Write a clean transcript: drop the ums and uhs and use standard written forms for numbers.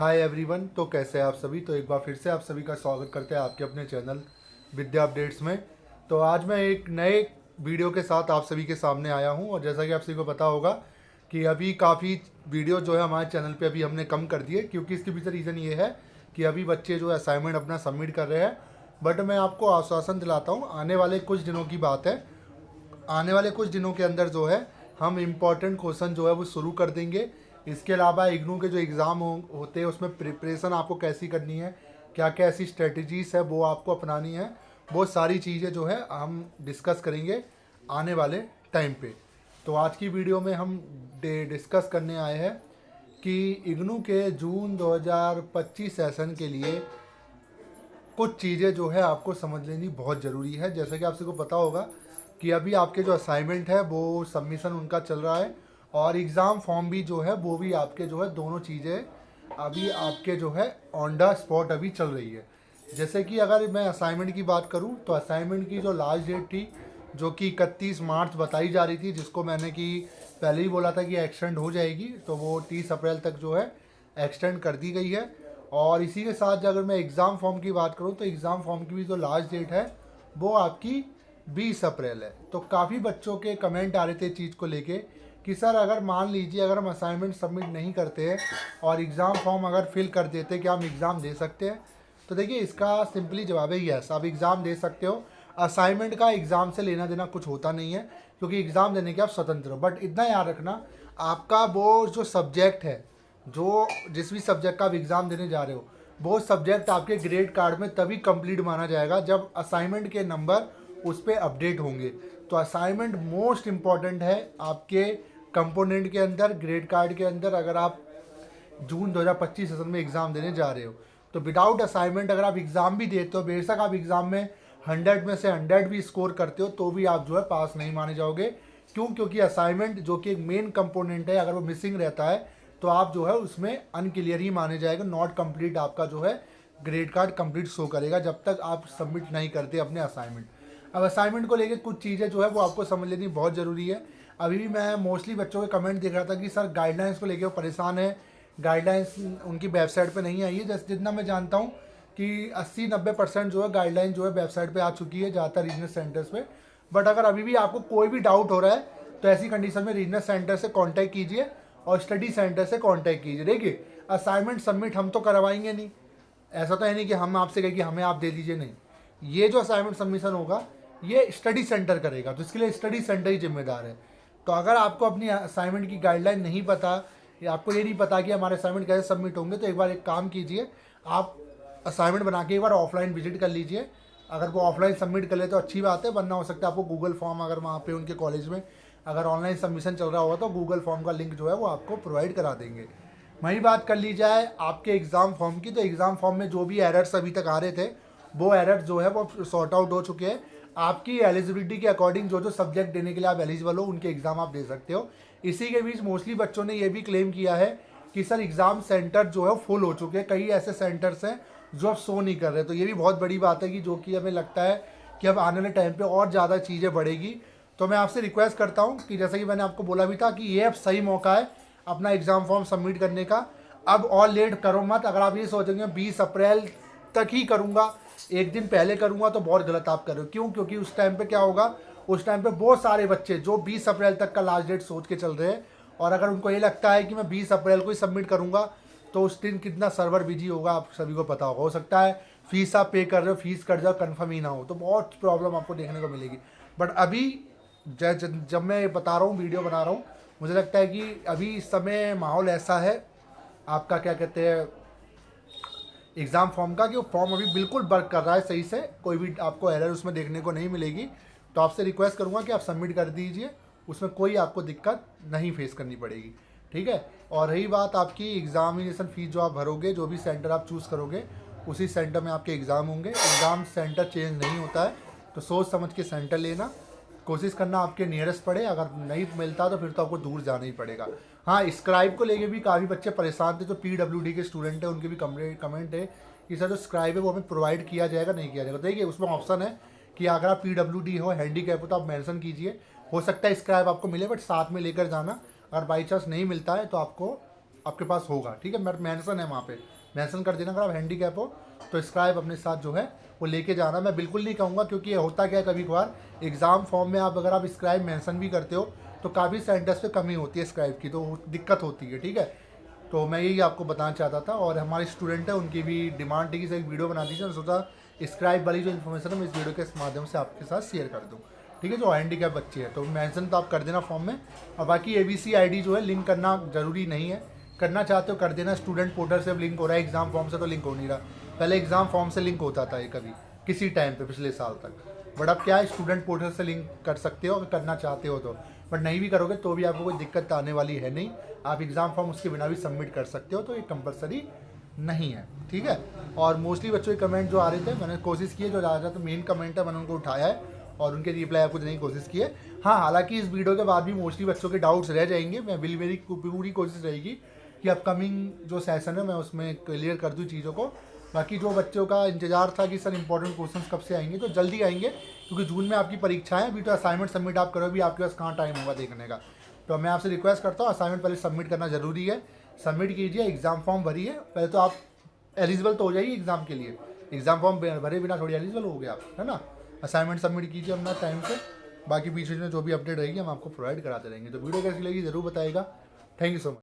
Hi everyone. तो कैसे हैं आप सभी। तो एक बार फिर से आप सभी का स्वागत करते हैं आपके अपने चैनल विद्या अपडेट्स में। तो आज मैं एक नए वीडियो के साथ आप सभी के सामने आया हूं। और जैसा कि आप सभी को पता होगा कि अभी काफ़ी वीडियो जो है हमारे चैनल पे अभी हमने कम कर दिए, क्योंकि इसके पीछे रीज़न ये है कि अभी बच्चे जो है असाइनमेंट अपना सबमिट कर रहे हैं। बट मैं आपको आश्वासन दिलाता हूँ, आने वाले कुछ दिनों की बात है, आने वाले कुछ दिनों के अंदर जो है हम इम्पॉर्टेंट क्वेश्चन जो है वो शुरू कर देंगे। इसके अलावा इग्नू के जो एग्ज़ाम होते हैं उसमें प्रिपरेशन आपको कैसी करनी है, क्या क्या ऐसी स्ट्रेटजीज है वो आपको अपनानी है, वो सारी चीज़ें जो है हम डिस्कस करेंगे आने वाले टाइम पे। तो आज की वीडियो में हम डिस्कस करने आए हैं कि इग्नू के जून 2025 सेशन के लिए कुछ चीज़ें जो है आपको समझ लेनी बहुत ज़रूरी है। जैसे कि आप सबको पता होगा कि अभी आपके जो असाइनमेंट है वो सबमिशन उनका चल रहा है, और एग्ज़ाम फॉर्म भी जो है वो भी आपके जो है दोनों चीज़ें अभी आपके जो है ऑन द स्पॉट अभी चल रही है। जैसे कि अगर मैं असाइनमेंट की बात करूं तो असाइनमेंट की जो लास्ट डेट थी जो कि 31 मार्च बताई जा रही थी, जिसको मैंने कि पहले ही बोला था कि एक्सटेंड हो जाएगी, तो वो 30 अप्रैल तक जो है एक्सटेंड कर दी गई है। और इसी के साथ अगर मैं एग्ज़ाम फॉर्म की बात करूं तो एग्ज़ाम फॉर्म की भी जो लास्ट डेट है वो आपकी 20 अप्रैल है। तो काफ़ी बच्चों के कमेंट आ रहे थे चीज़ को लेके कि सर अगर मान लीजिए अगर हम असाइनमेंट सबमिट नहीं करते हैं और एग्ज़ाम फॉर्म अगर फिल कर देते क्या हम एग्ज़ाम दे सकते हैं। तो देखिए इसका सिंपली जवाब है यस, आप एग्ज़ाम दे सकते हो। असाइनमेंट का एग्ज़ाम से लेना देना कुछ होता नहीं है, क्योंकि एग्ज़ाम देने के आप स्वतंत्र हो। बट इतना याद रखना, आपका वो जो सब्जेक्ट है, जो जिस भी सब्जेक्ट का आप एग्ज़ाम देने जा रहे हो, वो सब्जेक्ट आपके ग्रेड कार्ड में तभी कंप्लीट माना जाएगा जब असाइनमेंट के नंबर उस पर अपडेट होंगे। तो असाइनमेंट मोस्ट इम्पॉर्टेंट है आपके कंपोनेंट के अंदर, ग्रेड कार्ड के अंदर। अगर आप जून 2025 सेशन में एग्ज़ाम देने जा रहे हो तो विदाउट असाइनमेंट अगर आप एग्ज़ाम भी देते हो, बेशक आप एग्ज़ाम में 100 में से 100 भी स्कोर करते हो तो भी आप जो है पास नहीं माने जाओगे। क्यों? क्योंकि असाइनमेंट जो कि एक मेन कंपोनेंट है, अगर वो मिसिंग रहता है तो आप जो है उसमें अनक्लियर ही माने जाएगा, नॉट कंप्लीट आपका जो है ग्रेड कार्ड कंप्लीट शो करेगा जब तक आप सबमिट नहीं करते अपने असाइनमेंट। अब असाइनमेंट को लेकर कुछ चीज़ें जो है वो आपको समझ लेनी बहुत ज़रूरी है। अभी भी मैं मोस्टली बच्चों के कमेंट देख रहा था कि सर गाइडलाइंस को लेकर वो परेशान है, गाइडलाइंस उनकी वेबसाइट पे नहीं आई है। जैसे जितना मैं जानता हूँ कि 80-90% जो है गाइडलाइन जो है वेबसाइट पे आ चुकी है ज़्यादातर रीजनल सेंटर्स पे। बट अगर अभी भी आपको कोई भी डाउट हो रहा है तो ऐसी कंडीशन में रीजनल सेंटर से कांटेक्ट कीजिए और स्टडी सेंटर से कांटेक्ट कीजिए। देखिए असाइनमेंट सबमिट हम तो करवाएंगे नहीं, ऐसा तो है नहीं कि हम आपसे कहें कि हमें आप दे दीजिए, नहीं। ये जो असाइनमेंट सबमिशन होगा ये स्टडी सेंटर करेगा, तो इसके लिए स्टडी सेंटर ही जिम्मेदार है। तो अगर आपको अपनी असाइनमेंट की गाइडलाइन नहीं पता या आपको ये नहीं पता कि हमारे असाइनमेंट कैसे सबमिट होंगे, तो एक बार एक काम कीजिए, आप असाइनमेंट बना के एक बार ऑफलाइन विजिट कर लीजिए। अगर वो ऑफलाइन सबमिट कर ले तो अच्छी बात है, वरना हो सकता है आपको गूगल फॉर्म, अगर वहाँ पे उनके कॉलेज में अगर ऑनलाइन सबमिशन चल रहा होगा तो गूगल फॉर्म का लिंक जो है वो आपको प्रोवाइड करा देंगे। वहीं बात कर ली जाए आपके एग्ज़ाम फॉर्म की, तो एग्ज़ाम फॉर्म में जो भी एरर्स अभी तक आ रहे थे वो एरर्स जो है वो सॉर्ट आउट हो चुके हैं। आपकी एलिजिबिलिटी के अकॉर्डिंग जो जो सब्जेक्ट देने के लिए आप एलिजिबल हो उनके एग्ज़ाम आप दे सकते हो। इसी के बीच मोस्टली बच्चों ने ये भी क्लेम किया है कि सर एग्ज़ाम सेंटर जो है फुल हो चुके हैं, कई ऐसे सेंटर्स हैं जो अब शो नहीं कर रहे। तो ये भी बहुत बड़ी बात है कि जो कि हमें लगता है कि अब आने वाले टाइम पे और ज़्यादा चीज़ें बढ़ेगी। तो मैं आपसे रिक्वेस्ट करता हूँ कि जैसे कि मैंने आपको बोला भी था कि ये अब सही मौका है अपना एग्ज़ाम फॉर्म सबमिट करने का। अब और लेट करो मत। अगर आप ये सोचेंगे 20 अप्रैल तक ही करूँगा, एक दिन पहले करूँगा, तो बहुत गलत आप कर रहे हो। क्यों? क्योंकि उस टाइम पे क्या होगा, उस टाइम पे बहुत सारे बच्चे जो 20 अप्रैल तक का लास्ट डेट सोच के चल रहे हैं, और अगर उनको ये लगता है कि मैं 20 अप्रैल को ही सबमिट करूँगा तो उस दिन कितना सर्वर बिजी होगा आप सभी को पता होगा। हो सकता है फीस आप पे कर रहे हो, फीस कट जाओ, कन्फर्म ही ना हो, तो बहुत प्रॉब्लम आपको देखने को मिलेगी। बट अभी जब मैं बता रहा हूँ, वीडियो बना रहा हूँ, मुझे लगता है कि अभी इस समय माहौल ऐसा है आपका क्या कहते हैं एग्ज़ाम फॉर्म का, कि वो फॉर्म अभी बिल्कुल वर्क कर रहा है सही से, कोई भी आपको एरर उसमें देखने को नहीं मिलेगी। तो आपसे रिक्वेस्ट करूँगा कि आप सबमिट कर दीजिए, उसमें कोई आपको दिक्कत नहीं फेस करनी पड़ेगी, ठीक है। और रही बात आपकी एग्ज़ामिनेशन फ़ीस जो आप भरोगे, जो भी सेंटर आप चूज़ करोगे उसी सेंटर में आपके एग्ज़ाम होंगे। एग्ज़ाम सेंटर चेंज नहीं होता है, तो सोच समझ के सेंटर लेना, कोशिश करना आपके नियरेस्ट पड़े। अगर नहीं मिलता तो फिर तो आपको दूर जाना ही पड़ेगा। हाँ, स्क्राइब को लेके भी काफ़ी बच्चे परेशान थे, जो PWD के स्टूडेंट हैं उनके भी कमेंट है कि सर जो स्क्राइब है वो हमें प्रोवाइड किया जाएगा नहीं किया जाएगा। तो देखिए उसमें ऑप्शन है कि अगर आप PWD हो, हैंडीकैप हो, तो आप मेंशन कीजिए, हो सकता है स्क्राइब आपको मिले, बट साथ में लेकर जाना। अगर बाई चांस नहीं मिलता है तो आपको आपके पास होगा, ठीक है। मेंशन है वहाँ पे, मेंशन कर देना अगर आप हैंडीकैप हो तो स्क्राइब अपने साथ जो है वो लेके जाना। मैं बिल्कुल नहीं कहूँगा, क्योंकि ये होता क्या है कभी कभार एग्ज़ाम फॉर्म में आप अगर आप स्क्राइब मेंशन भी करते हो तो काफ़ी सेंटर्स पे कमी होती है स्क्राइब की, तो दिक्कत होती है, ठीक है। तो मैं यही आपको बताना चाहता था। और हमारे स्टूडेंट है उनकी भी डिमांड थी कि सर एक वीडियो बना दीजिए, मैं सोचा स्क्राइब वाली जो इन्फॉर्मेशन है मैं इस वीडियो के माध्यम से आपके साथ शेयर कर दूँ, ठीक है। जो हैंडीकैप बच्चे हैं तो मेंशन तो आप कर देना फॉर्म में। और बाकी ABC ID जो है लिंक करना ज़रूरी नहीं है, करना चाहते हो कर देना। स्टूडेंट पोर्टल से अब लिंक हो रहा है, एग्ज़ाम फॉर्म से तो लिंक हो नहीं रहा। पहले एग्ज़ाम फॉर्म से लिंक होता था ये कभी किसी टाइम पे पिछले साल तक, बट अब क्या है स्टूडेंट पोर्टल से लिंक कर सकते हो अगर करना चाहते हो तो। बट नहीं भी करोगे तो भी आपको कोई दिक्कत आने वाली है नहीं, आप एग्ज़ाम फॉर्म उसके बिना भी सबमिट कर सकते हो, तो ये कंपलसरी नहीं है, ठीक है। और मोस्टली बच्चों के कमेंट जो आ रहे थे मैंने कोशिश की है, जो ज़्यादा तो मेन कमेंट है मैंने उनको उठाया है और उनके रिप्लाई आपको देने की कोशिश की है। हाँ, हालांकि इस वीडियो के बाद भी मोस्टली बच्चों के डाउट्स रह जाएंगे, मेरी पूरी कोशिश रहेगी कि अपकमिंग जो सेशन है मैं उसमें क्लियर कर दूँ चीज़ों को। बाकी जो बच्चों का इंतजार था कि सर इंपॉर्टेंट क्वेश्चंस कब से आएंगे, तो जल्दी आएंगे, क्योंकि जून में आपकी परीक्षाएं हैं। अभी तो असाइनमेंट सबमिट आप करो, भी आपके पास कहाँ टाइम होगा देखने का। तो मैं आपसे रिक्वेस्ट करता हूँ असाइनमेंट पहले सबमिट करना ज़रूरी है, सबमिट कीजिए, एग्ज़ाम फॉर्म भरिए। पहले तो आप एलिजिबल तो हो जाइए एग्ज़ाम के लिए, एग्ज़ाम फॉर्म भरे बिना थोड़ी एलिजिबल हो गए आप, है ना। असाइनमेंट सबमिट कीजिए अपना टाइम से। बाकी बीच में जो भी अपडेट रहेगी हम आपको प्रोवाइड कराते रहेंगे। तो वीडियो कैसी लगी ज़रूर बताइएगा। Thank you so much.